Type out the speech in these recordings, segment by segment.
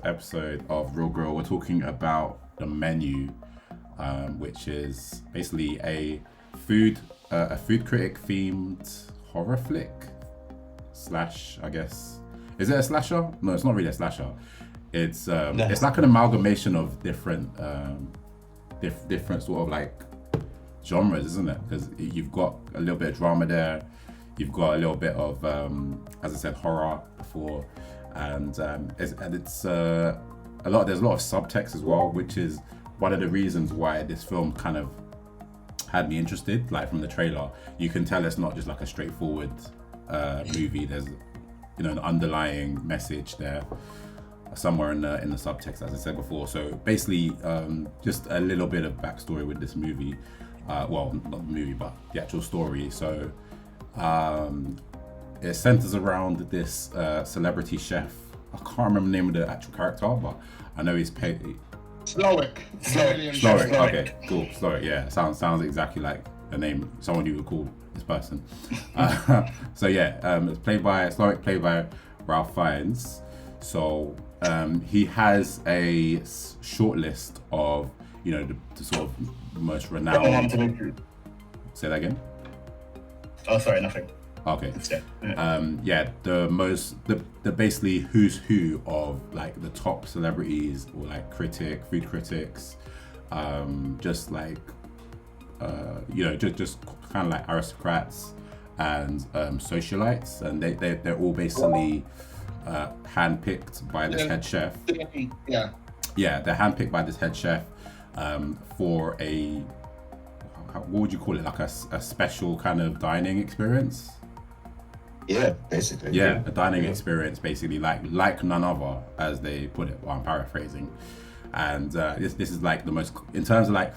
episode of Real Grill. We're talking about the menu, which is basically a food critic themed horror flick slash, I guess. Is it a slasher? No, it's not really a slasher. It's it's like an amalgamation of different different sort of like genres, isn't it? Because you've got a little bit of drama there, you've got a little bit of as I said, horror before, and it's a lot. There's a lot of subtext as well, which is one of the reasons why this film kind of had me interested. Like from the trailer, you can tell it's not just like a straightforward movie. There's an underlying message there somewhere in the subtext, as I said before. So basically, just a little bit of backstory with this movie. Well, not the movie, but the actual story. So it centers around this celebrity chef. I can't remember the name of the actual character, but I know he's paid. Slowick. Okay, cool. Slowick. Yeah, sounds exactly like a name someone you would call this person. So yeah, it's played by Slowick, played by Ralph Fiennes. So he has a short list of the sort of most renowned. Say that again. Oh, sorry, nothing. Okay. The basically who's who of like the top celebrities or like food critics, just like just kind of like aristocrats and socialites, and they're all basically handpicked by this head chef. Yeah, they're handpicked by this head chef for what would you call it? Like a special kind of dining experience. Yeah, basically. Yeah, a dining experience, basically, like none other, as they put it. Well, I'm paraphrasing. And this is like the most, in terms of like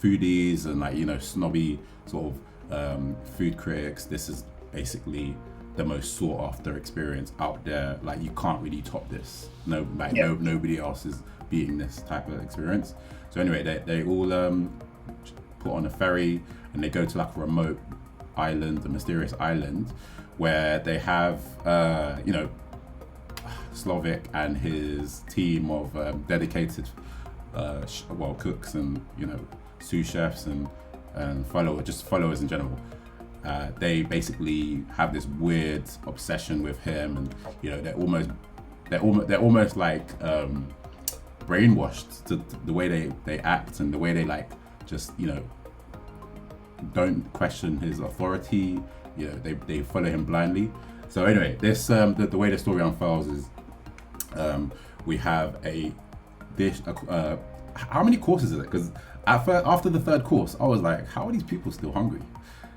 foodies and like snobby sort of food critics. This is basically the most sought after experience out there. Like you can't really top this. Nobody else is beating this type of experience. So anyway, they all put on a ferry and they go to like a remote island, a mysterious island, where they have Slovic and his team of dedicated cooks and sous chefs and followers in general. They basically have this weird obsession with him, and they're almost like brainwashed to the way they act and the way they like just don't question his authority. They follow him blindly. So anyway, this the way the story unfolds is we have a dish. How many courses is it? Because after the third course, I was like, how are these people still hungry?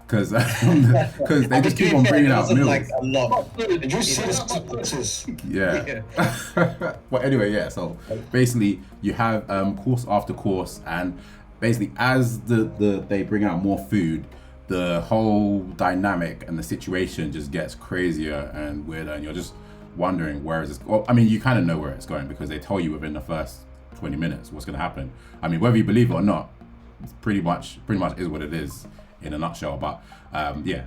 Because they just keep on bringing out meals. Like a lot. Did you see the courses? Yeah. Well, anyway, yeah. So basically, you have course after course, and basically as they bring out more food, the whole dynamic and the situation just gets crazier and weirder, and you're just wondering where is this. Well, I mean, you kind of know where it's going because they tell you within the first 20 minutes what's going to happen. I mean, whether you believe it or not, it's pretty much is what it is in a nutshell. But yeah,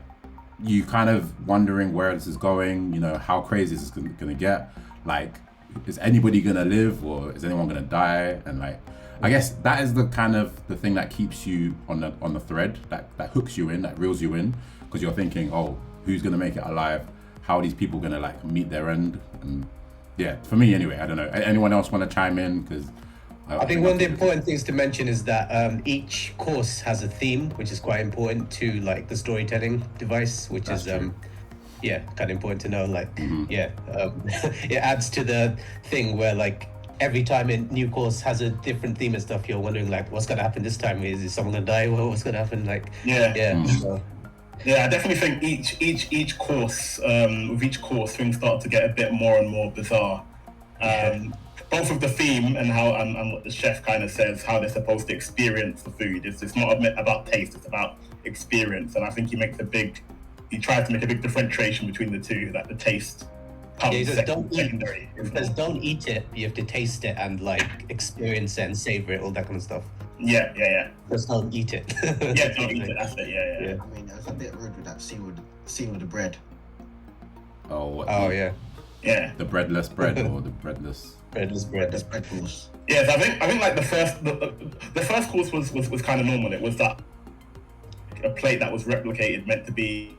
you kind of wondering where this is going. How crazy is this going to get? Like, is anybody going to live, or is anyone going to die? And like, I guess that is the kind of the thing that keeps you on the thread, that hooks you in, that reels you in, because you're thinking, oh, who's gonna make it alive? How are these people gonna like meet their end? And yeah, for me anyway, I don't know. Anyone else want to chime in? Because I think one of the important things to mention is that each course has a theme, which is quite important to like the storytelling device, which is kind of important to know. Like, it adds to the thing where like every time a new course has a different theme and stuff, you're wondering like what's gonna happen this time. Is someone gonna die? What's gonna happen? Like so. Yeah, I definitely think each course with each course things start to get a bit more and more bizarre. Both with the theme and how and what the chef kind of says, how they're supposed to experience the food. It's not about taste, it's about experience. And I think he tries to make a big differentiation between the two, that the taste comes secondary. Don't eat it, you have to taste it and like experience it and savor it, all that kind of stuff. Yeah. Just don't eat it. Yeah, don't eat it, that's it, yeah. I mean, it was a bit rude with that scene with the bread. Oh, yeah. Yeah. The breadless bread or the breadless. Breadless bread. That's bread balls. Yes, I think like the first course was kind of normal. It was that a plate that was replicated, meant to be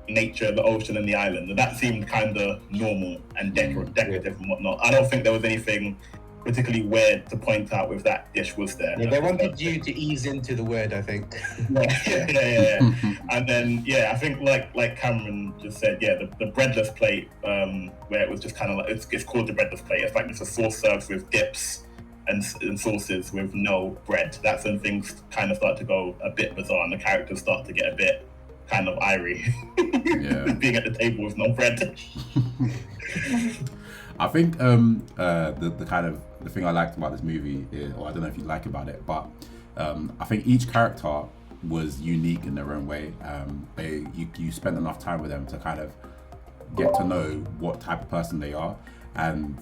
nature, the ocean, and the island, and that seemed kind of normal and decorative and whatnot. I don't think there was anything particularly weird to point out with that dish, was there? Yeah, they wanted you to ease into the word, I think. Yeah. And then I think like Cameron just said, the breadless plate, where it was just kind of like it's called the breadless plate. It's like it's a sauce served with dips and sauces with no bread. That's when things kind of start to go a bit bizarre and the characters start to get a bit kind of irie. Being at the table with no bread. I think the kind of the thing I liked about this movie is, or I don't know if you like about it, but I think each character was unique in their own way. You spent enough time with them to kind of get to know what type of person they are, and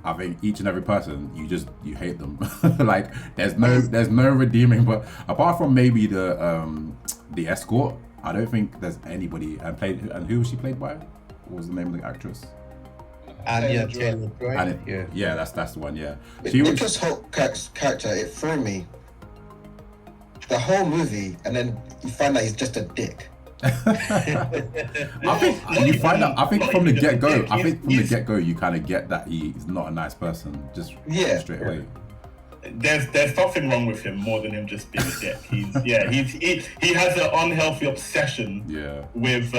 I think each and every person you hate them. Like there's no redeeming, but apart from maybe the escort, I don't think there's anybody. And who was she played by? What was the name of the actress? And Taylor Joy. Yeah, that's the one. Yeah, Nicholas Holt's character, it threw me the whole movie, and then you find out he's just a dick. I think you find out. I think from the get go. I think from the get go, you kind of get that he's not a nice person. Just straight away. There's something wrong with him more than him just being a dick. He has an unhealthy obsession with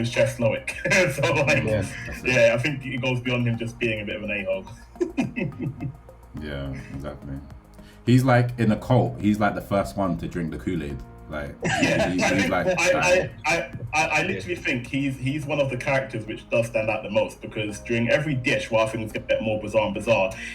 Chef Loic. So I think it goes beyond him just being a bit of an a-hole. Yeah, exactly. He's like in a cult. He's like the first one to drink the Kool-Aid. Like he's like. I literally think he's one of the characters which does stand out the most, because during every dish, while things get more bizarre,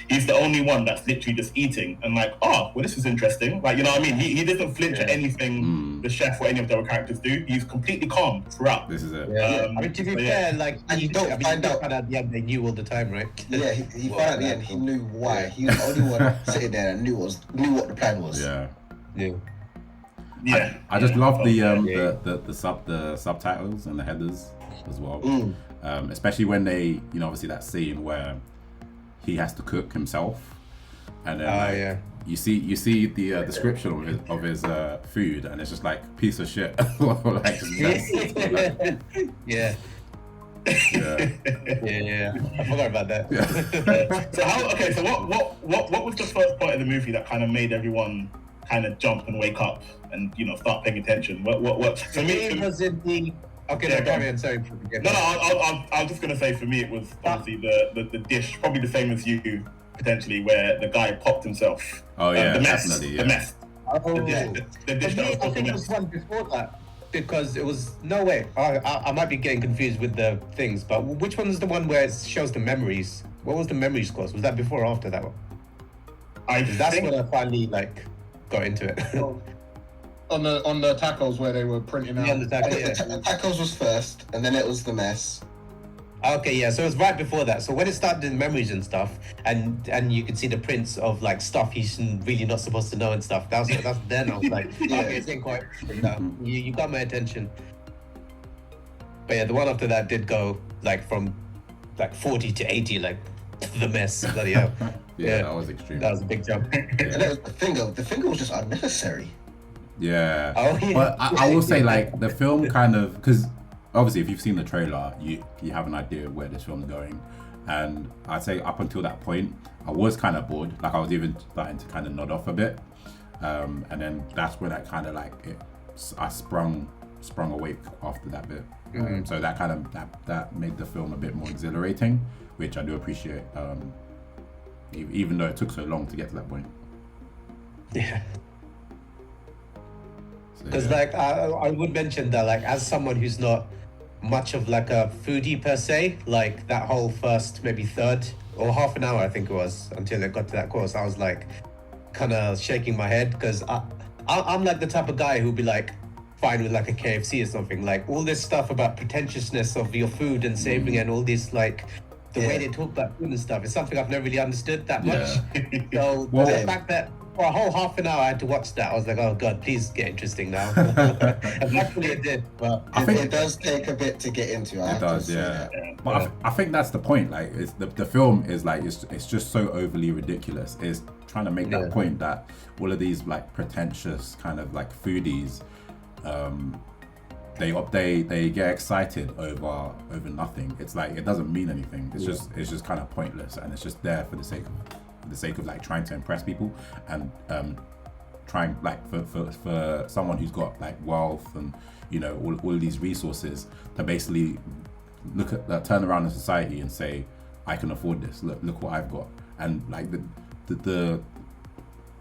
he's the only one that's literally just eating and like, oh, well, this is interesting. Like, you know what I mean? He doesn't flinch at anything the chef or any of the other characters do. He's completely calm throughout. This is it. I mean, to be fair, like, and you don't find out at the end they knew all the time, right? Yeah, he found out at the end he knew why. He was the only one sitting there and knew what the plan was. Yeah. I just love the subtitles and the headers as well. Especially when they, obviously that scene where he has to cook himself, and then you see the description of his food, and it's just like piece of shit. Like, Yeah. I forgot about that. So what was the first part of the movie that kind of made everyone kind of jump and wake up and start paying attention? What for me it was in the carry on, sorry. I was just gonna say, for me it was obviously the dish, probably the same as you potentially, where the guy popped himself. The mess, definitely, the mess. The dish that was called the mess. I think it was one before that, because it was no way. I might be getting confused with the things, but which one was the one where it shows the memories? What was the memories course? Was that before or after that one? That's when I finally got into it. On the tacos where they were printing out. The tacos was first, and then it was the mess. Okay, so it was right before that. So when it started in memories and stuff, and you could see the prints of stuff he's really not supposed to know and stuff. That's then I was like, okay, it's getting quite. You got my attention. But the one after that did go from 40 to 80, the mess. Bloody hell. That was extreme. That was a big jump. And that was the finger was just unnecessary. Yeah. Oh, yeah. But I will say, the film kind of, because obviously if you've seen the trailer, you have an idea of where this film's going, and I'd say up until that point I was kind of bored. I was even starting to kind of nod off a bit, and then that's when I kind of I sprung awake after that bit. So that kind of that made the film a bit more exhilarating, which I do appreciate, even though it took so long to get to that point. Because I would mention that as someone who's not much of a foodie per se, that whole first maybe third or half an hour I think it was until it got to that course, I was kind of shaking my head, because I'm the type of guy who'd be fine with a KFC or something, all this stuff about pretentiousness of your food and savoring and all this the way they talk about food and stuff is something I've never really understood that much. So the fact that for a whole half an hour, I had to watch that. I was like, oh god, please get interesting now. And luckily it did, but It does take a bit to get into. It does, yeah. But I think that's the point. Like, it's the film is like it's just so overly ridiculous. It's trying to make that point that all of these like pretentious kind of like foodies, they get excited over nothing. It's like it doesn't mean anything. It's just kind of pointless, and it's just there for the sake of like trying to impress people and trying like for someone who's got like wealth and all of these resources to basically turn around in society and say, I can afford this. Look what I've got. And like the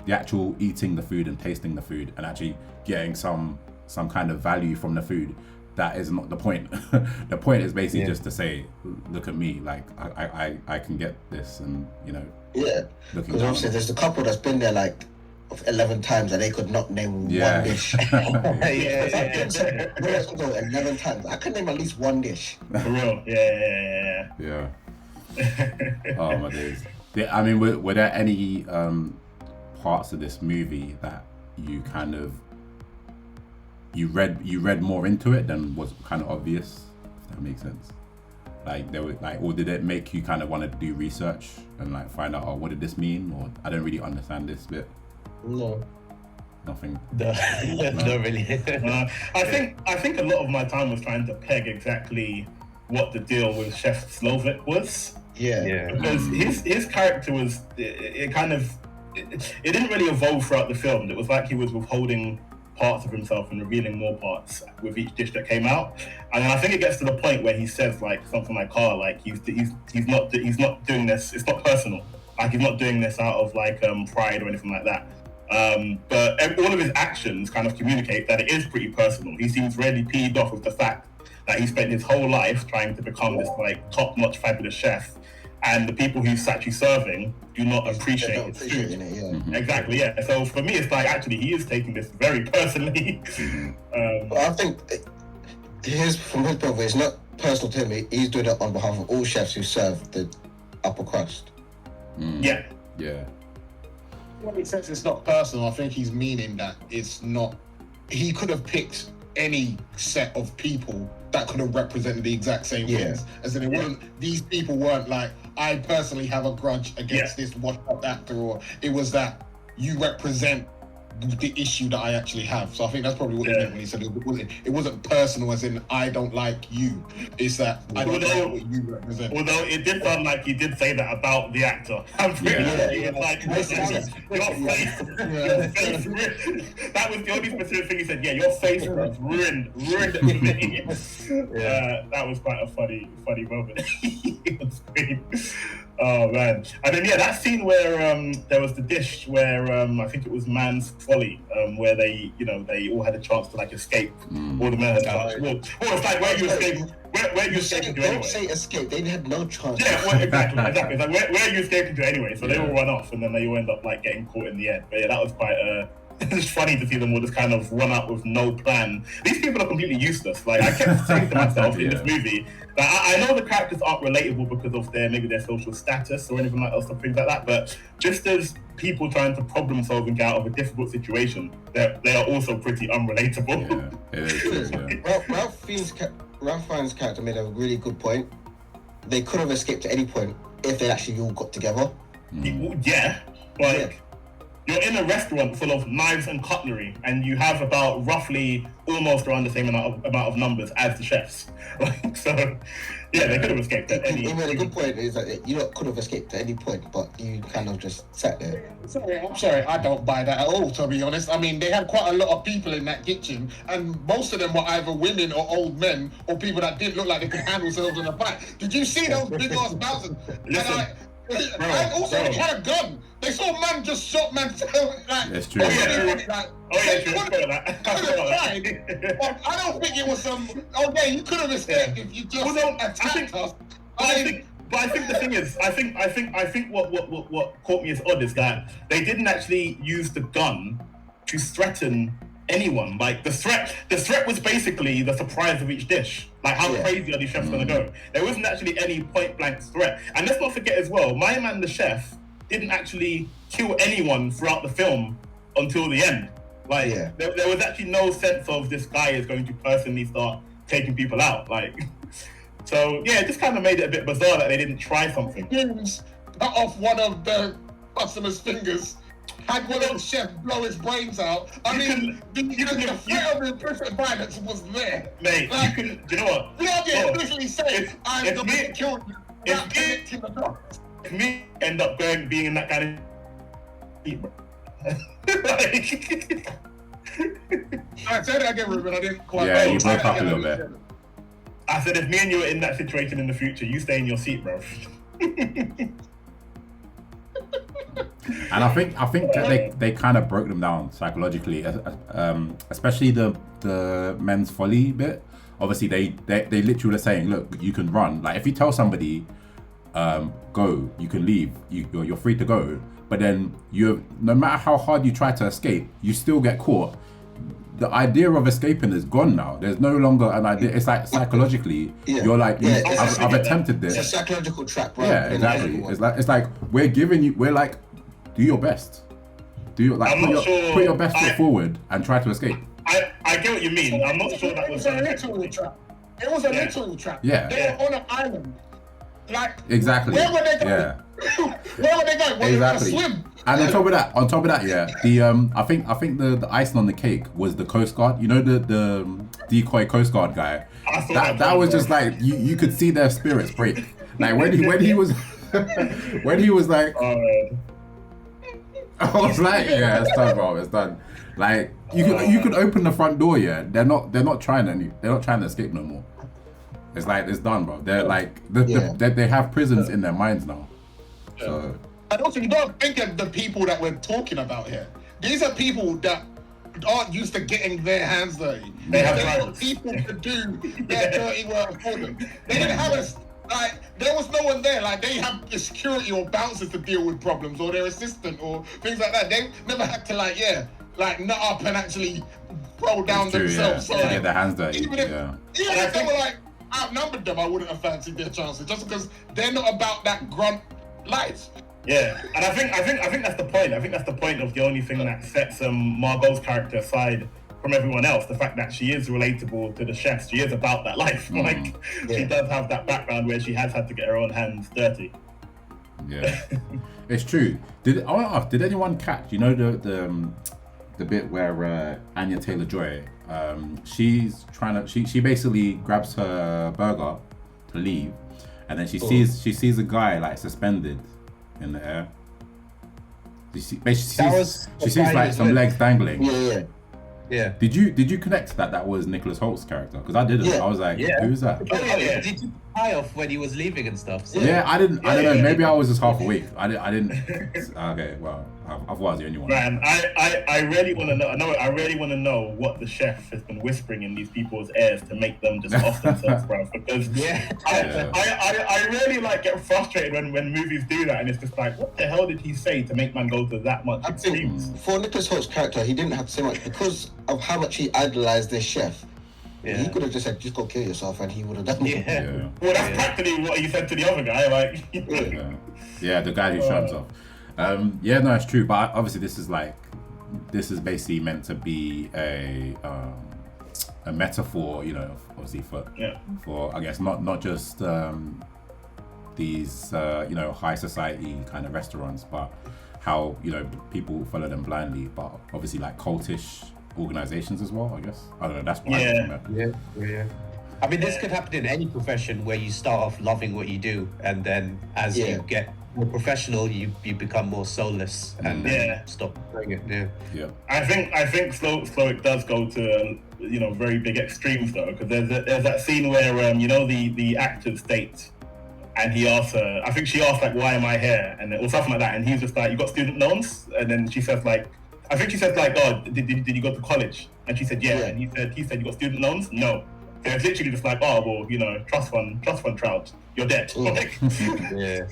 actual eating the food and tasting the food and actually getting some kind of value from the food, that is not the point. The point is basically just to say, look at me, like I can get this, and because obviously there's a couple that's been there like 11 times and they could not name one dish. Whereas go 11 times, I can name at least one dish. For real. Yeah. Oh my days. I mean, were there any parts of this movie that you kind of you read more into it than was kind of obvious, if that makes sense? Like there were like, or did it make you kind of want to do research and like find out, what did this mean, or I don't really understand this bit? No. Nothing. No, not really. I think a lot of my time was trying to peg exactly what the deal with Chef Slovak was. Yeah. Because his character was it didn't really evolve throughout the film. It was like he was withholding parts of himself and revealing more parts with each dish that came out. And then I think it gets to the point where he says like something like, like he's not doing this. It's not personal. Like he's not doing this out of like pride or anything like that. But all of his actions kind of communicate that it is pretty personal. He seems really peeved off with the fact that he spent his whole life trying to become this like top-notch fabulous chef, and the people he's actually serving do not appreciate his food. Exactly, yeah. So for me, it's like actually he is taking this very personally. But I think from his point of view, it's not personal to him. He's doing it on behalf of all chefs who serve the upper crust. Yeah. When he says it's not personal, I think he's meaning that it's not. He could have picked any set of people that could have represented the exact same things. As in, it wasn't. These people weren't like, I personally have a grudge against this washed-up actor, or it was that you represent the issue that I actually have. So I think that's probably what he meant when he said it wasn't personal, as in I don't like you. It's that I don't like what you represent. Although it did sound like he did say that about the actor. I'm pretty sure he was like, your face ruined. That was the only specific thing he said. Yeah, your face was ruined it for me. That was quite a funny moment. It was great. Oh man. And then that scene where there was the dish where I think it was Man's Folly, where they all had a chance to like escape. All the men had a chance. Well, it's like where you escape. Where you escaping to anyway? Don't say escape. They had no chance. Yeah, well, exactly. It's like where are you escaping to anyway? So they all run off, and then they all end up like getting caught in the end. But that was quite it's funny to see them all just kind of run out with no plan. These people are completely useless. Like I kept saying to myself in this movie that I know the characters aren't relatable because of their social status or anything like else or things like that. But just as people trying to problem solve and get out of a difficult situation, they are also pretty unrelatable. Ralph Fiennes' character made a really good point. They could have escaped at any point if they actually all got together. You're in a restaurant full of knives and cutlery, and you have about roughly almost around the same amount of numbers as the chefs. They could have escaped at any point. He made a good point is that you could have escaped at any point, but you kind of just sat there. I'm sorry, I don't buy that at all, to be honest. I mean, they had quite a lot of people in that kitchen, and most of them were either women or old men, or people that didn't look like they could handle themselves in a fight. Did you see those big ass mouths? And also, they had a gun. They saw a man just shot man. That's true. I don't think it was some. Okay, you could have escaped if you just attacked us. But I think the thing is, I think what caught me as odd is that they didn't actually use the gun to threaten anyone. Like the threat was basically the surprise of each dish. Like how crazy are these chefs gonna go? There wasn't actually any point blank threat. And let's not forget as well, my man the chef didn't actually kill anyone throughout the film until the end. Like, there was actually no sense of this guy is going to personally start taking people out. Like, so yeah, it just kind of made it a bit bizarre that they didn't try something. Cut off one of the customer's fingers. Had one of the chefs blow his brains out. I mean, the threat of implicit violence was there. Mate, like, do you know what? You don't get literally saying, I'm going to kill you. If me end up being in that kind of... like... I said that again, Ruben. I didn't quite... Yeah, you broke up a little bit. I said, if me and you are in that situation in the future, you stay in your seat, bro. And I think that they kind of broke them down psychologically, especially the men's folly bit. Obviously, they literally were saying, look, you can run. Like, if you tell somebody, go, you can leave, you're free to go. But then no matter how hard you try to escape, you still get caught. The idea of escaping is gone now. There's no longer an idea. It's like psychologically, you're like, I've attempted this. It's a psychological trap, right? Yeah, exactly. It's like we're like, do your best. Put your best foot forward and try to escape. I get what you mean. I'm not sure that was a literal trap. It was a literal trap. Yeah. They were on an island. Like, exactly. Where were they going? Yeah. Where were they going? Were exactly. they going to swim? And on top of that, yeah, I think the icing on the cake was the Coast Guard. You know, the decoy Coast Guard guy. That was just like you could see their spirits break. Like when he was like, I was like, yeah, it's done, bro. It's done. Like you could open the front door, yeah. They're not trying to escape no more. It's like it's done, bro. They're like they have prisons in their minds now. So. And also, you don't think of the people that we're talking about here. These are people that aren't used to getting their hands dirty. They want people to do their dirty work for them. They didn't have there was no one there. Like, they have the security or bouncers to deal with problems, or their assistant, or things like that. They never had to nut up and actually roll down themselves. Yeah. So, get their hands dirty. Even if they were outnumbered them, I wouldn't have fancied their chances, just because they're not about that grunt life. Yeah, and I think that's the point. I think that's the point of the only thing that sets Margot's character aside from everyone else. The fact that she is relatable to the chefs. She is about that life. She does have that background where she has had to get her own hands dirty. Yeah, it's true. I want to ask, did anyone catch? You know the bit where Anya Taylor-Joy, she basically grabs her burger to leave, and then she sees a guy like suspended in the air. She sees like some legs dangling. Yeah. Did you connect that was Nicholas Holt's character? Because I didn't. I was like, who's that? Did you tie off when he was leaving and stuff? So. Yeah, I didn't. I don't know. Maybe I was just half awake. I didn't. Okay, well, I was the only one. Man, I really want to know. I really want to know what the chef has been whispering in these people's ears to make them just off themselves, bro. Because I really get frustrated when movies do that, and it's just like, what the hell did he say to make man go to that much extremes? For Nicholas Holt's character, he didn't have to say much because of how much he idolized this chef. Yeah. He could have just said, just go kill yourself, and he would have done it. Yeah. Well, that's practically what he said to the other guy. Yeah, the guy who shot himself. No, it's true. But obviously, this is basically meant to be a metaphor, obviously for I guess not just these high society kind of restaurants, but how people follow them blindly, but obviously like cultish organizations as well, I guess. I don't know, that's what Yeah. I mean, this could happen in any profession where you start off loving what you do, and then as you get more professional, you become more soulless and stop doing it. Yeah. I think Slowick does go to very big extremes though, because there's that scene where the actor states, and he asks her, I think she asked why am I here, or something like that, and he's just like, you got student loans, and then she says I think she said oh, did you go to college? And she said, yeah. And he said, you got student loans? No. So it's literally just oh, well, trust fund trout, you're dead. Yeah.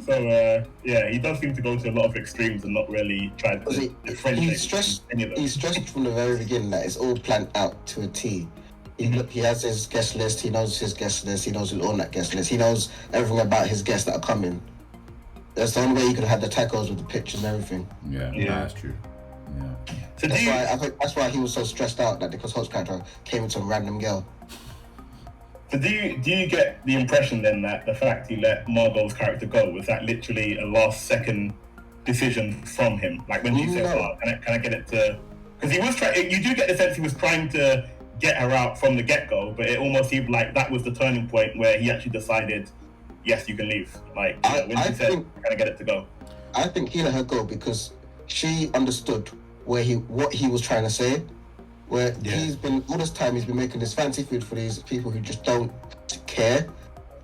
So, he does seem to go to a lot of extremes and not really try to differentiate. He stressed from the very beginning that it's all planned out to a T. He has his guest list, he knows his guest list, he knows who'll own that guest list, he knows everything about his guests that are coming. That's the only way you could have had the tacos with the pictures and everything. Yeah, that's true. Yeah. So I think that's why he was so stressed out that Nicholas Holt's character came with some random girl. So do you get the impression then that the fact he let Margot's character go was that literally a last second decision from him? Like when she said, "Oh, can I get it to?" Because he was trying. You do get the sense he was trying to get her out from the get go, but it almost seemed like that was the turning point where he actually decided, "Yes, you can leave." Like when she said, "Can I get it to go?" I think he let her go because she understood what he was trying to say. Where he's been all this time, he's been making this fancy food for these people who just don't care.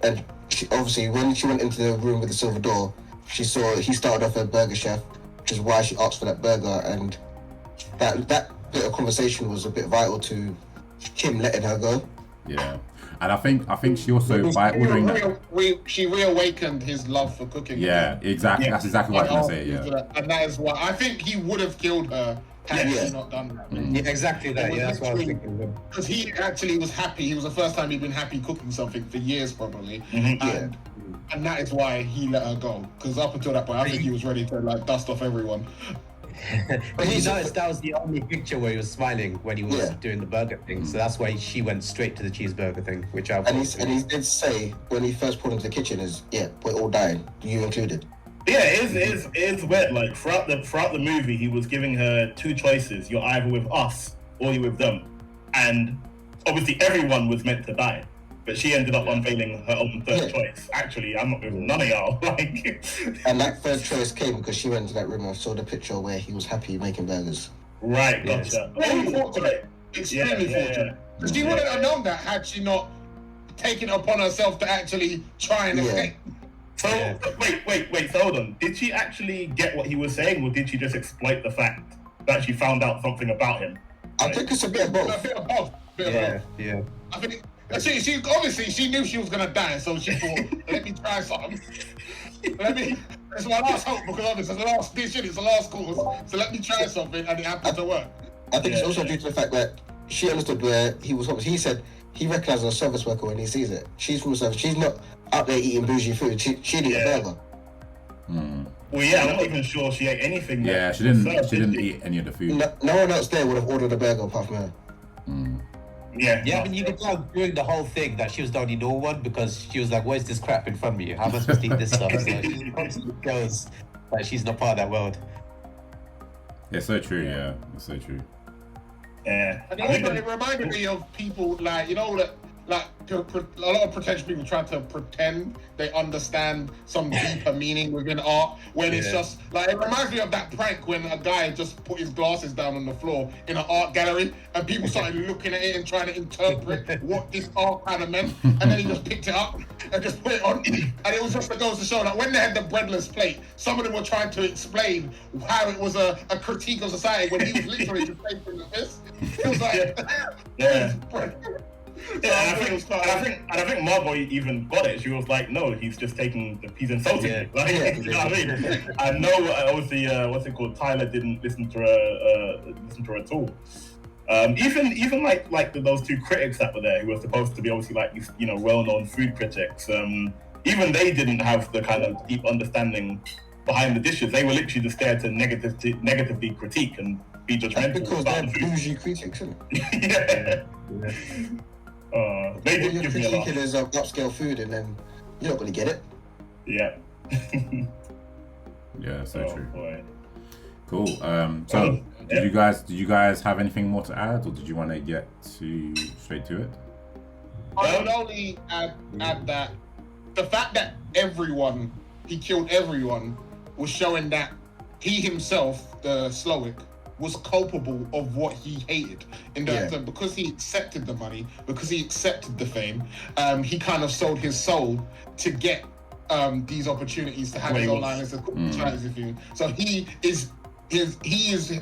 And she, obviously, when she went into the room with the silver door, she saw he started off as a burger chef, which is why she asked for that burger. And that bit of conversation was a bit vital to him letting her go. Yeah, and I think she also by ordering that. She reawakened his love for cooking. Yeah, exactly. Yeah. That's exactly what I was gonna say. Yeah, and that is why I think he would have killed her. Had he not done that. Yeah, exactly that. Yeah, that's what I was thinking. Because he actually was happy. It was the first time he'd been happy cooking something for years, probably. And that is why he let her go. Because up until that point, I think he was ready to like dust off everyone. But he noticed that was the only picture where he was smiling when he was doing the burger thing. So that's why she went straight to the cheeseburger thing, which I. And he did say when he first pulled into the kitchen is we're all dying, you included. Yeah, it is weird. Like throughout the movie, he was giving her two choices: you're either with us or you're with them. And obviously, everyone was meant to die, but she ended up unveiling her own third choice. Actually, I'm not with none of y'all. Like, and that third choice came because she went into that room and saw the picture where he was happy making burgers. Right, gotcha. Very fortunate, extremely fortunate. She wouldn't have known that had she not taken it upon herself to actually try and escape. So wait. So hold on. Did she actually get what he was saying, or did she just exploit the fact that she found out something about him? I think it's a bit of both. A bit of both. Yeah. I think she obviously she knew she was gonna die, so she thought, let me try something. It's my last hope because obviously it's the last dish, it's the last course. So let me try something, and it happened to work. I think it's also due to the fact that she understood where he was. He said he recognizes a service worker when he sees it. She's from a service. She's not out there eating bougie food. She'd eat a burger. Well, I'm not even sure she ate anything. Yeah, she didn't eat any of the food. No one else there would have ordered a burger apart from her. Yeah, I mean, you could tell during the whole thing that she was the only no one because she was like, "Where's this crap in front of you? How am I supposed to eat this stuff?" So she constantly goes like she's not part of that world. It's so true. Yeah, it's so true. Yeah, and also it reminded me of people like a lot of pretentious people try to pretend they understand some deeper meaning within art when it's just like it reminds me of that prank when a guy just put his glasses down on the floor in an art gallery and people started looking at it and trying to interpret what this art kind of meant, and then he just picked it up and just put it on, and it was just that goes to show that when they had the breadless plate, some of them were trying to explain how it was a critique of society when he was literally just taking the piss. It was like I think Margot even got it. She was like, "No, he's just he's insulting me." Like, you know what I mean? I know, obviously, what's it called? Tyler didn't listen to her at all. Even like those two critics that were there, who were supposed to be obviously like well-known food critics. Even they didn't have the kind of deep understanding behind the dishes. They were literally just there to negatively critique and be judgmental. Because they're bougie critics, isn't it? They didn't give me a laugh. Critiquing is upscale food, and then you're not going to get it. Yeah. Yeah, so true. Boy. Cool. So, did you guys have anything more to add, or did you want to get straight to it? I would only add that the fact that he killed everyone, was showing that he himself, the Slowick, was culpable of what he hated. Because he accepted the money, because he accepted the fame, he kind of sold his soul to get these opportunities to have his own line as a strategy thing. So he is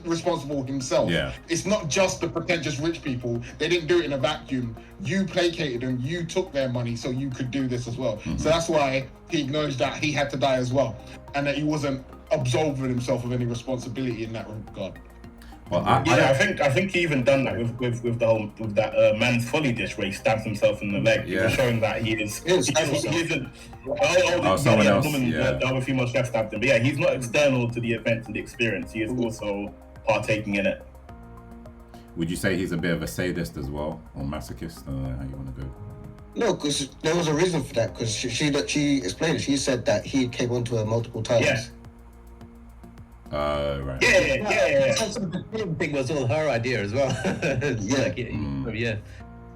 responsible himself. Yeah. It's not just the pretentious rich people. They didn't do it in a vacuum. You placated them, you took their money so you could do this as well. So that's why he acknowledged that he had to die as well, and that he wasn't absolving himself of any responsibility in that regard. Well, I think he even done that with the whole with that man's folly dish where he stabs himself in the leg. Yeah. Showing that he isn't. Someone else. Woman, Yeah. the other female chef stabbed him. But yeah, he's not external to the event and the experience. He is also partaking in it. Would you say he's a bit of a sadist as well, or masochist? I don't know how you want to go. No, because there was a reason for that. Because she explained it. She said that he came onto her multiple times. Yeah. Right. Yeah. Also, the film thing was all her idea as well. Yeah. Yeah.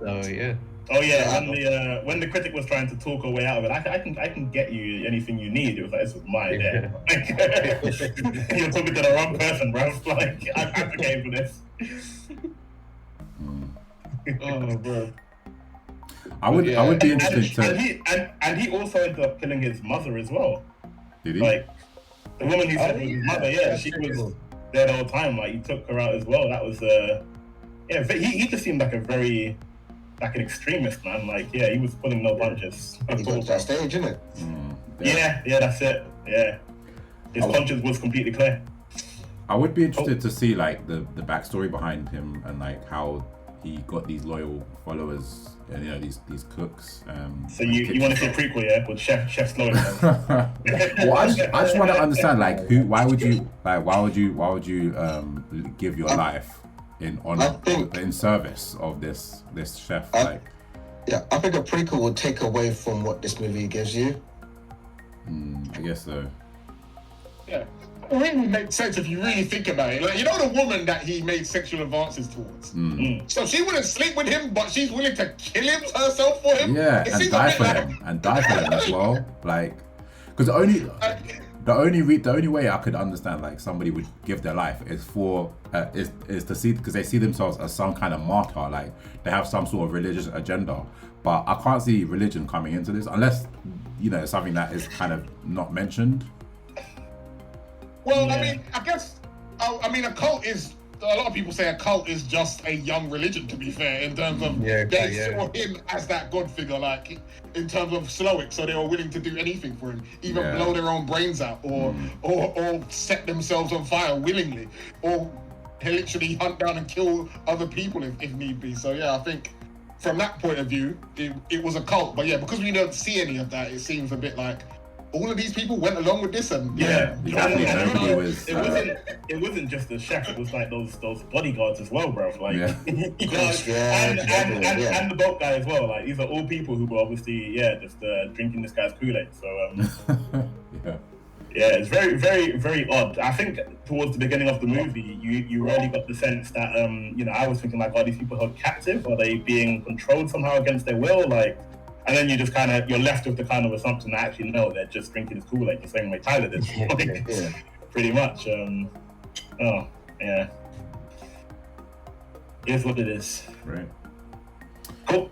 So yeah. Oh yeah, when the critic was trying to talk her way out of it, I can get you anything you need. It was like, this was my idea. You're talking to the wrong person, bro. Like, I'm advocating for this. Oh, bro. I would be interested and he also ended up killing his mother as well. Did he? Like the woman who said was his mother, she was there the whole time. Like he took her out as well. That was he just seemed like an extremist, man. Like he was pulling no punches. He got to that stage, isn't it? Yeah, that's it. Yeah, his conscience was completely clear. I would be interested to see like the backstory behind him and like how he got these loyal followers and these cooks. So you want to see a prequel, with Chef Sloan? Well, I just want to understand like why would you give your life in honor in service of this chef? I think a prequel would take away from what this movie gives you. I guess so. Yeah. It really makes sense if you really think about it. Like, the woman that he made sexual advances towards. So she wouldn't sleep with him, but she's willing to kill him herself for him. Yeah, and die for him as well. Like, because the only way I could understand like somebody would give their life is for is to see, because they see themselves as some kind of martyr, like they have some sort of religious agenda. But I can't see religion coming into this unless it's something that is kind of not mentioned. Well, I mean, I guess, a cult is, a lot of people say a cult is just a young religion, to be fair, in terms of they saw him as that god figure, like, in terms of stoic, so they were willing to do anything for him, even blow their own brains out, or set themselves on fire willingly, or literally hunt down and kill other people if need be. So, I think from that point of view, it was a cult. But, because we don't see any of that, it seems a bit like, all of these people went along with this, and it wasn't just the chef. It was like those bodyguards as well, bro. Like, and the boat guy as well. Like, these are all people who were obviously just drinking this guy's Kool-Aid. So it's very, very, very odd. I think towards the beginning of the movie, you really got the sense that I was thinking like, are these people held captive? Are they being controlled somehow against their will? Like. And then you just you're left with the kind of assumption that actually no, they're just drinking his Kool-Aid the same way Tyler did. Pretty much. Here's what it is. Right. Cool.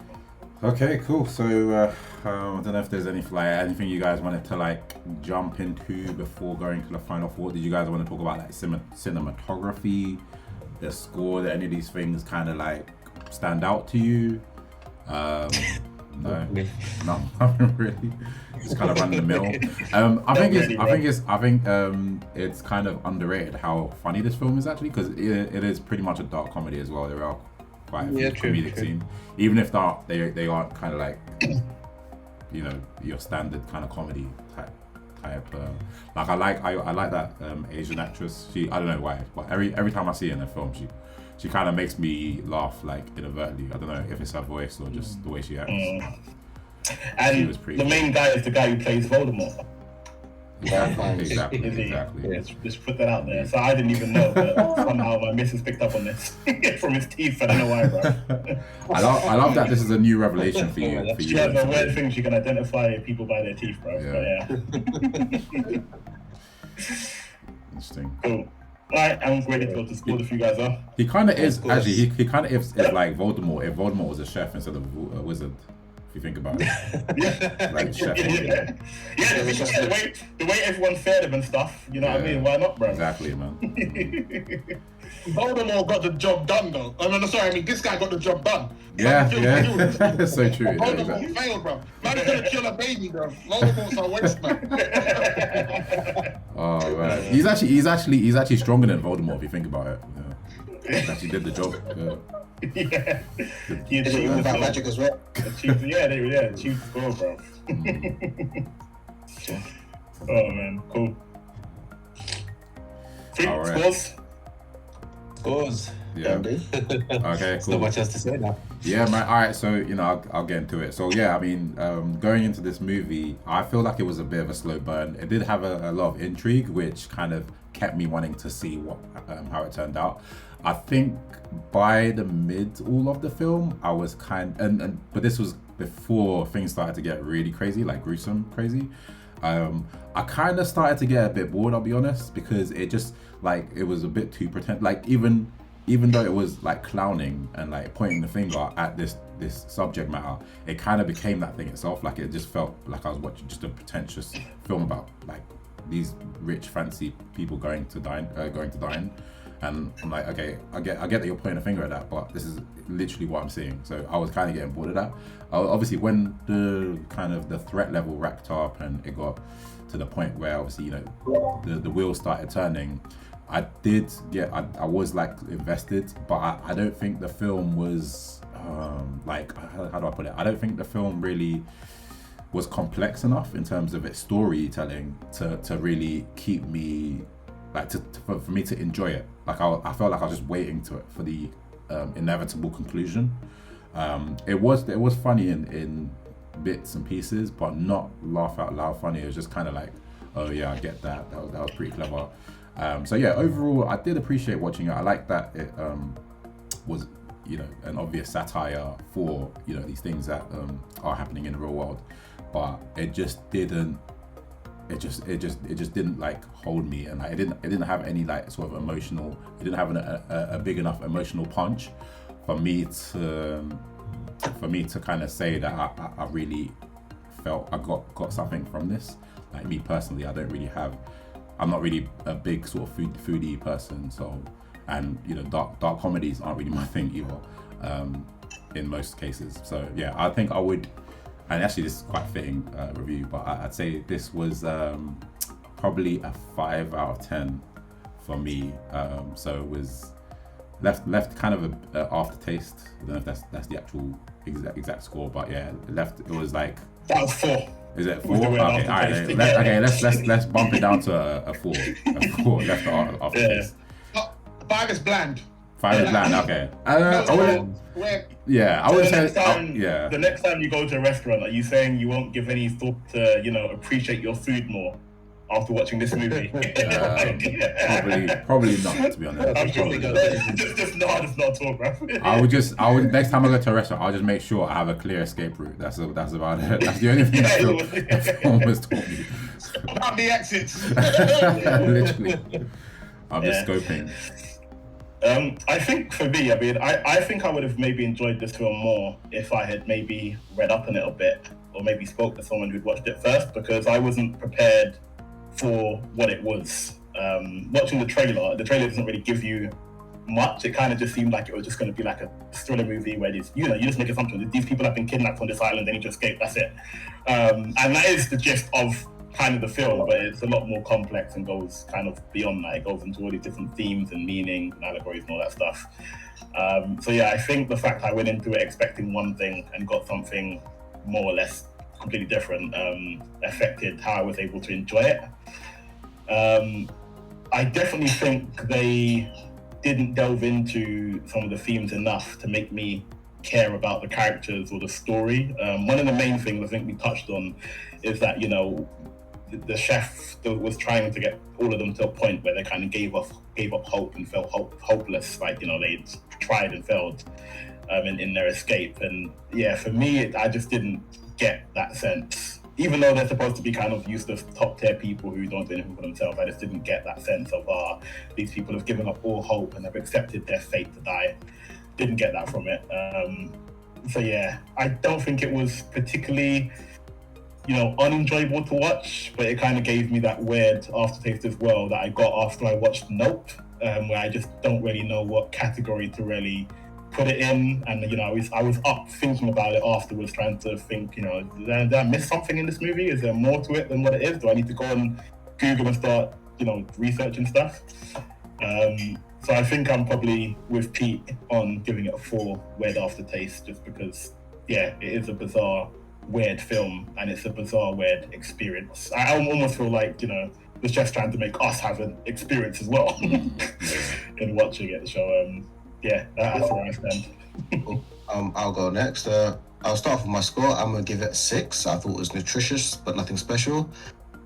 Okay, cool. So I don't know if there's anything you guys wanted to like jump into before going to the final thought. Did you guys want to talk about like cinematography, the score, that any of these things kind of like stand out to you? No, nothing really. It's kind of run the mill. I think it's kind of underrated how funny this film is actually, because it is pretty much a dark comedy as well. There are quite a few comedic scenes, even if they aren't kind of like your standard kind of comedy type. Like I like that Asian actress. I don't know why, but every time I see her in a film, she kind of makes me laugh, like inadvertently. I don't know if it's her voice or just the way she acts. And the main guy is the guy who plays Voldemort. Exactly. Just put that out there. So I didn't even know, but somehow my missus picked up on this from his teeth. I don't know why, bro. I love that this is a new revelation for you. She has a weird thing. She can identify people by their teeth, bro. Interesting. Cool. Alright, I'm ready to go to school if you guys are. He kind of is, actually, he kind of is like Voldemort, if Voldemort was a chef instead of a wizard, if you think about it. Like chef. The way everyone fed him and stuff, you know what I mean? Why not, bro? Exactly, man. Voldemort got the job done, though. This guy got the job done. Yeah. That's so true. Voldemort failed, bro. Man is gonna kill a baby, bro. Voldemort's a waste man. Oh man, he's actually stronger than Voldemort if you think about it. Actually did the job. Yeah. He Is it achieved all the about goal. magic as well? Achieved the goal, bro. Oh man, cool. All right. Scores? Scores. Yeah. Andy? Okay. There's not Cool. much else to say now. Yeah, man. All right, so I'll get into it. So yeah, I mean, going into this movie, I feel like it was a bit of a slow burn. It did have a lot of intrigue, which kind of kept me wanting to see what how it turned out. I think by the middle of the film, I was but this was before things started to get really crazy, like gruesome crazy. I kind of started to get a bit bored, I'll be honest, because it just like it was a bit too pretend. Like even though it was like clowning and like pointing the finger at this subject matter, it kind of became that thing itself. Like it just felt like I was watching just a pretentious film about like these rich fancy people going to dine. And I'm like, okay, I get that you're pointing a finger at that, but this is literally what I'm seeing. So I was kind of getting bored of that. Obviously, when the threat level racked up and it got to the point where obviously the wheels started turning, I was like invested, but I don't think the film was like how do I put it? I don't think the film really was complex enough in terms of its storytelling to really keep me like for me to enjoy it. Like I felt like I was just waiting for the inevitable conclusion. It was funny in bits and pieces, but not laugh out loud funny. It was just kind of like, oh yeah, I get that. That was pretty clever. So yeah, overall, I did appreciate watching it. I like that it was an obvious satire for these things that are happening in the real world, but it just didn't. It just didn't like hold me, and like, it didn't have any like sort of emotional. It didn't have a big enough emotional punch for me to kind of say that I really felt I got something from this. Like me personally, I'm not really a big sort of foodie person, so and dark comedies aren't really my thing either, in most cases. So yeah, I think I would. And actually, this is quite a fitting review, but I'd say this was probably a 5 out of 10 for me. So it was left kind of a aftertaste. I don't know if that's the actual exact score, but yeah, it was like. That was 4. Is it 4? Okay, all right. Let's bump it down to a 4. A 4 left aftertaste. Yeah. 5 is bland. 5 is bland. Okay. I would say. The next time you go to a restaurant, are you saying you won't give any thought to appreciate your food more after watching this movie? Probably not, to be honest. I'm probably just not talk, bro. I would next time I go to a restaurant, I'll just make sure I have a clear escape route. That's about it. That's the only thing the film has taught me. About the exits. Literally. I'm just scoping. I think for me, I think I would have maybe enjoyed this film more if I had maybe read up a little bit or maybe spoke to someone who'd watched it first, because I wasn't prepared for what it was. Watching the trailer doesn't really give you much. It kind of just seemed like it was just going to be like a thriller movie where you just make assumptions. These people have been kidnapped on this island, they need to escape, that's it. And that is the gist of kind of the film, but it's a lot more complex and goes kind of beyond that. It goes into all these different themes and meanings and allegories and all that stuff. So yeah, I think the fact I went into it expecting one thing and got something more or less completely different affected how I was able to enjoy it. I definitely think they didn't delve into some of the themes enough to make me care about the characters or the story. One of the main things I think we touched on is that the chef was trying to get all of them to a point where they kind of gave up hope and felt hopeless, like they'd tried and failed in their escape. And yeah, for me, I just didn't get that sense. Even though they're supposed to be kind of useless top tier people who don't do anything for themselves, I just didn't get that sense of these people have given up all hope and have accepted their fate to die. Didn't get that from it. So yeah, I don't think it was particularly unenjoyable to watch, but it kind of gave me that weird aftertaste as well that I got after I watched Nope, where I just don't really know what category to really put it in. And I was up thinking about it afterwards, trying to think, did I miss something in this movie? Is there more to it than what it is? Do I need to go on Google and start researching stuff? So I think I'm probably with Pete on giving it a 4 weird aftertaste, just because, yeah, it is a bizarre, weird film, and it's a bizarre, weird experience. I almost feel like, you know, the chef's trying to make us have an experience as well in watching it. So, yeah, that's where I stand. I'll go next. I'll start with my score. I'm gonna give it a 6. I thought it was nutritious, but nothing special.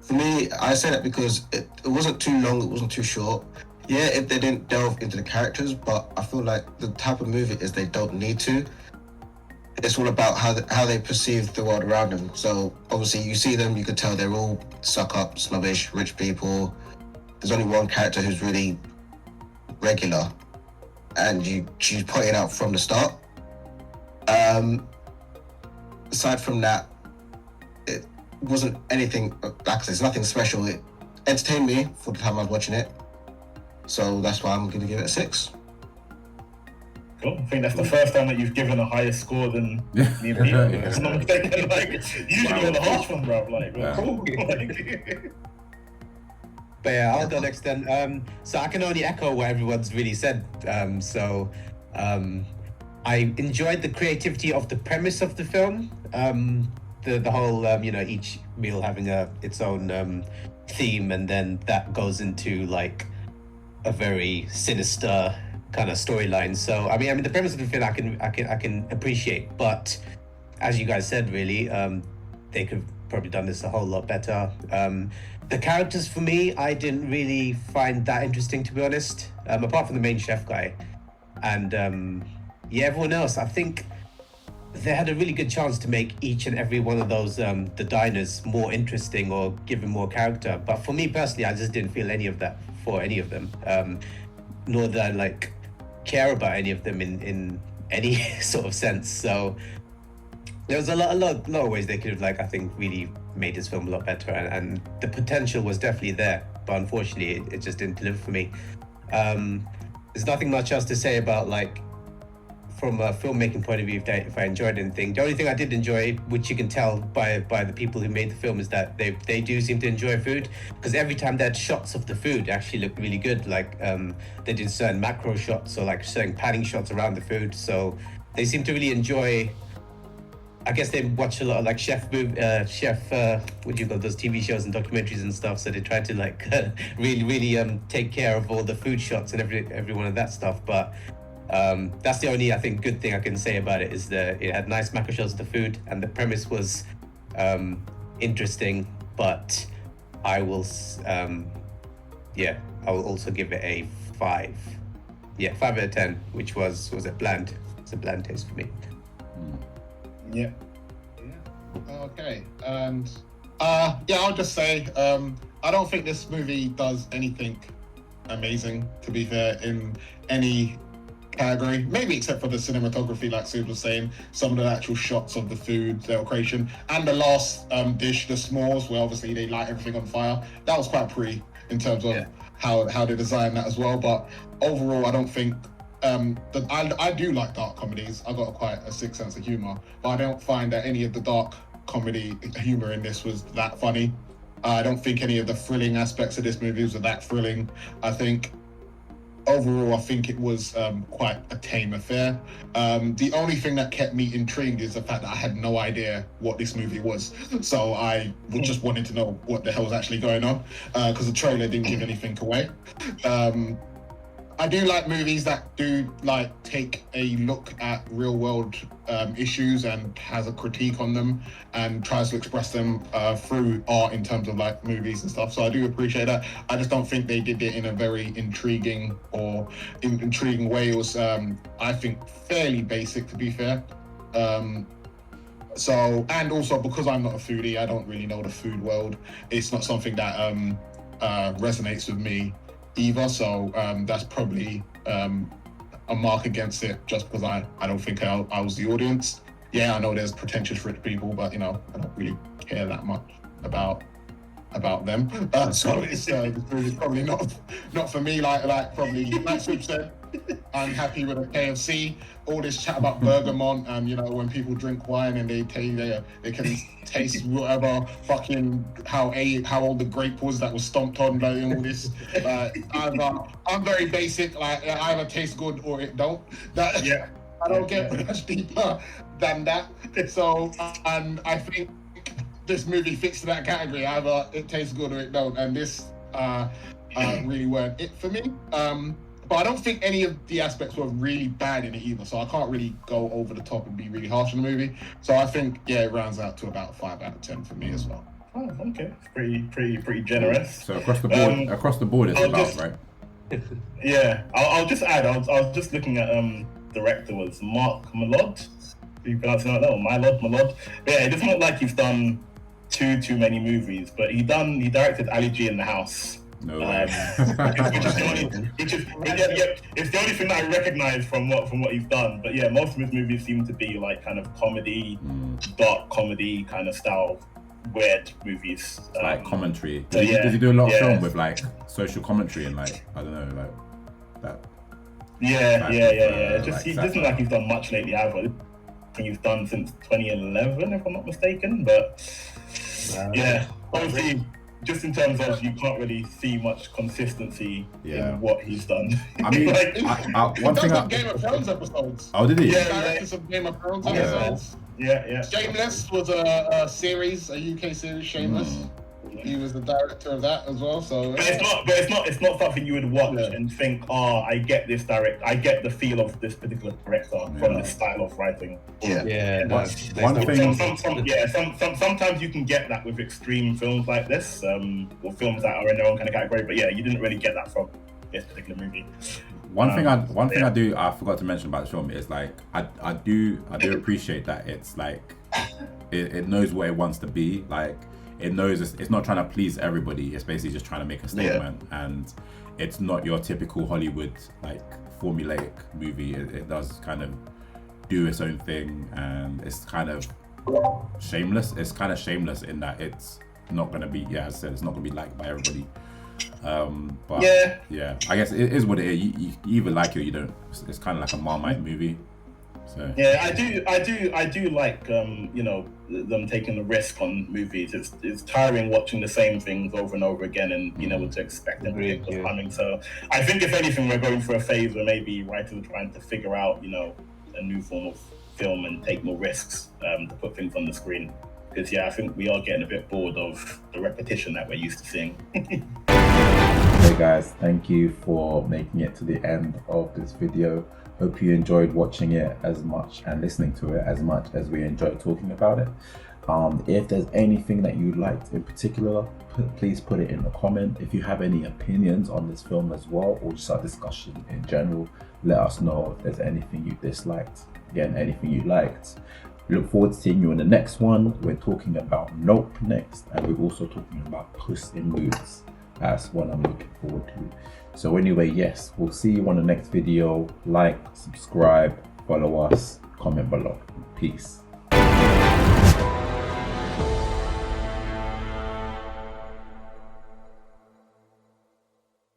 For me, I say that because it wasn't too long, it wasn't too short. Yeah, if they didn't delve into the characters, but I feel like the type of movie is they don't need to. It's all about how they perceive the world around them. So obviously you see them, you could tell they're all suck up, snobbish, rich people. There's only one character who's really regular, and she's pointing out from the start. Aside from that, it wasn't anything, like I said, it's nothing special. It entertained me for the time I was watching it. So that's why I'm going to give it a 6. Cool. I think that's the first time that you've given a higher score than me and Pete. It's not mistaken. Like, usually you're the harsh one, bruv. Like, well, cool. Like, But yeah, I'll go next then. So I can only echo what everyone's really said. I enjoyed the creativity of the premise of the film. The whole, each meal having its own theme, and then that goes into like a very sinister kind of storyline. So I mean, the premise of the film I can appreciate, but as you guys said, really, they could have probably done this a whole lot better. The characters for me, I didn't really find that interesting, to be honest. Apart from the main chef guy, and everyone else, I think they had a really good chance to make each and every one of those the diners more interesting or give them more character. But for me personally, I just didn't feel any of that for any of them, nor did I like care about any of them in any sort of sense. So there was a lot of ways they could have, like, I think, really made this film a lot better, and the potential was definitely there, but unfortunately it just didn't deliver for me. There's nothing much else to say about, like, from a filmmaking point of view, if I enjoyed anything. The only thing I did enjoy, which you can tell by the people who made the film, is that they do seem to enjoy food, because every time they had shots of the food, it actually looked really good. Like, they did certain macro shots, or like certain panning shots around the food, so they seem to really enjoy. I guess they watch a lot of like chef what do you call those TV shows and documentaries and stuff, so they try to like really take care of all the food shots and every one of that stuff. But that's the only, I think, good thing I can say about it, is that it had nice macro shots of the food, and the premise was interesting. But I will also give it a 5. 5 out of 10, which was a bland. It's a bland taste for me. yeah. Okay, and I'll just say I don't think this movie does anything amazing, to be fair, in any category, maybe except for the cinematography, like Sue was saying. Some of the actual shots of the food, their creation, and the last dish, the s'mores, where obviously they light everything on fire. That was quite pretty in terms of how they designed that as well. But overall, I don't think I do like dark comedies. I got quite a sick sense of humor, but I don't find that any of the dark comedy humor in this was that funny. I don't think any of the thrilling aspects of this movie was that thrilling. I think overall, I think it was quite a tame affair. The only thing that kept me intrigued is the fact that I had no idea what this movie was. So I just wanted to know what the hell was actually going on, because the trailer didn't give anything away. I do like movies that do like take a look at real world issues and has a critique on them and tries to express them through art in terms of like movies and stuff. So I do appreciate that. I just don't think they did it in a very intriguing way. It was, I think, fairly basic, to be fair. So, and also because I'm not a foodie, I don't really know the food world. It's not something that resonates with me either, so that's probably a mark against it, just because I don't think I was the audience. I know there's pretentious rich people, but I don't really care that much about them. So it's probably not for me. Like probably like Soup said, unhappy with a KFC. All this chat about Bergamot and when people drink wine and they can taste whatever fucking how old the grape was that was stomped on, like, all this. I'm very basic. Like, it either tastes good or it don't. I don't get much deeper than that. So, and I think this movie fits that category. Either it tastes good or it don't. And this really weren't it for me. But I don't think any of the aspects were really bad in it either. So I can't really go over the top and be really harsh on the movie. So I think, it rounds out to about 5 out of 10 for me as well. Oh, okay. Pretty generous. So across the board, it's right? Yeah, I'll just add. I was just looking at director was Mark Malod. Do you pronounce it like that? Or Malod. But yeah, it doesn't look like he's done too many movies, but he directed Ali G in the House. No, which is it's the only thing that I recognize from what he's done. But yeah, most of his movies seem to be like kind of comedy, dark comedy kind of style, weird movies. Like commentary. Does he do a lot of film with like social commentary and like, I don't know, like that? Yeah. He doesn't like he's done much lately either. I think he's done since 2011, if I'm not mistaken. But obviously, just in terms of you can't really see much consistency in what he's done. I mean, one thing. Game of Thrones episodes. Oh, did he? Directed some Game of Thrones episodes. Yeah. Shameless was a series, a UK series. Shameless. He was the director of that as well. So, but it's not something you would watch and think, I get this I get the feel of this particular director from this style of writing. Sometimes you can get that with extreme films like this, or films that are in their own kind of category. But you didn't really get that from this particular movie. One thing I forgot to mention about the film is like I do appreciate that it's like it knows what it wants to be. Like, it knows it's not trying to please everybody. It's basically just trying to make a statement, and it's not your typical Hollywood like formulaic movie. It does kind of do its own thing, and it's kind of shameless. It's kind of shameless in that it's not going to be, as I said, it's not going to be liked by everybody. But I guess it is what it is. You either like it or you don't. It's kind of like a Marmite movie. So. Yeah, I do like them taking the risk on movies. It's tiring watching the same things over and over again and being able to expect them to be coming. So I think if anything, we're going through a phase where maybe writers are trying to figure out a new form of film and take more risks to put things on the screen. Because I think we are getting a bit bored of the repetition that we're used to seeing. Hey guys, thank you for making it to the end of this video. Hope you enjoyed watching it as much and listening to it as much as we enjoyed talking about it. If there's anything that you liked in particular, please put it in the comment. If you have any opinions on this film as well, or just our discussion in general, let us know if there's anything you disliked. Again, anything you liked. We look forward to seeing you in the next one. We're talking about Nope next, and we're also talking about Puss in Boots. That's what I'm looking forward to. So anyway, yes, we'll see you on the next video. Like, subscribe, follow us, comment below. Peace.